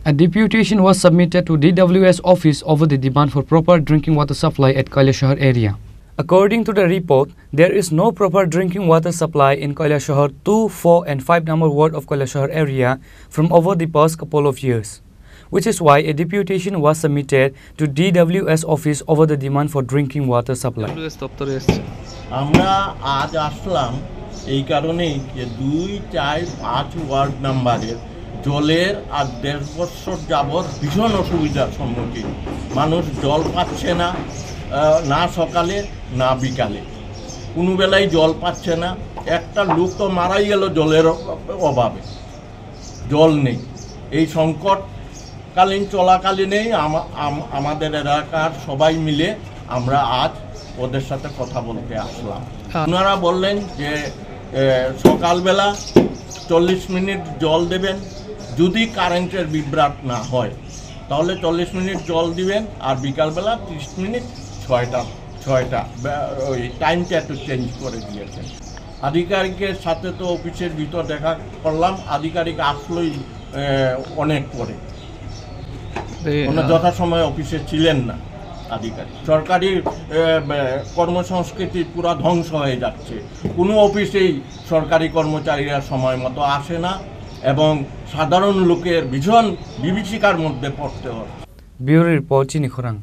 A deputation was submitted to DWS office over the demand for proper drinking water supply at Kailasahar area. According to the report, there is no proper drinking water supply in Kailasahar 2, 4 and 5 number ward of Kailasahar area from over the past couple of years, which is why a deputation was submitted to DWS office over the demand for drinking water supply. আমরা আজ আসলাম এই কারণেই যে 2, 4, 5 word নাম্বারের জলের আর 1.5 বছর যাবৎ ভীষণ অসুবিধার সম্মুখীন মানুষ জল পাচ্ছে না, না সকালে না বিকালে, কোনো বেলায় জল পাচ্ছে না। একটা লোক তো মারাই গেল জলের অভাবে, জল নেই। এই সংকটকালীন চলাকালীনেই আমাদের এলাকার সবাই মিলে আমরা আজ ওদের সাথে কথা বলতে আসলাম। ওনারা বললেন যে সকালবেলা 40 মিনিট জল দেবেন, যদি কারেন্টের বিভ্রাট না হয় তাহলে 40 মিনিট জল দিবেন, আর বিকালবেলা 30 মিনিট 6টা ওই টাইমটা একটু চেঞ্জ করে দিয়েছেন। আধিকারিকের সাথে তো অফিসের ভিতর দেখা করলাম, আধিকারিক আসলোই অনেক পরে, যথাসময়ে অফিসে ছিলেন না আধিকারিক। সরকারি কর্মসংস্কৃতি পুরো ধ্বংস হয়ে যাচ্ছে, কোনো অফিসেই সরকারি কর্মচারীরা সময় মতো আসে না এবং সাধারণ লোকের ভীষণ বিভীষিকার মধ্যে পড়তে হয়। ব্যুরো রিপোর্ট চিনি খোরাং।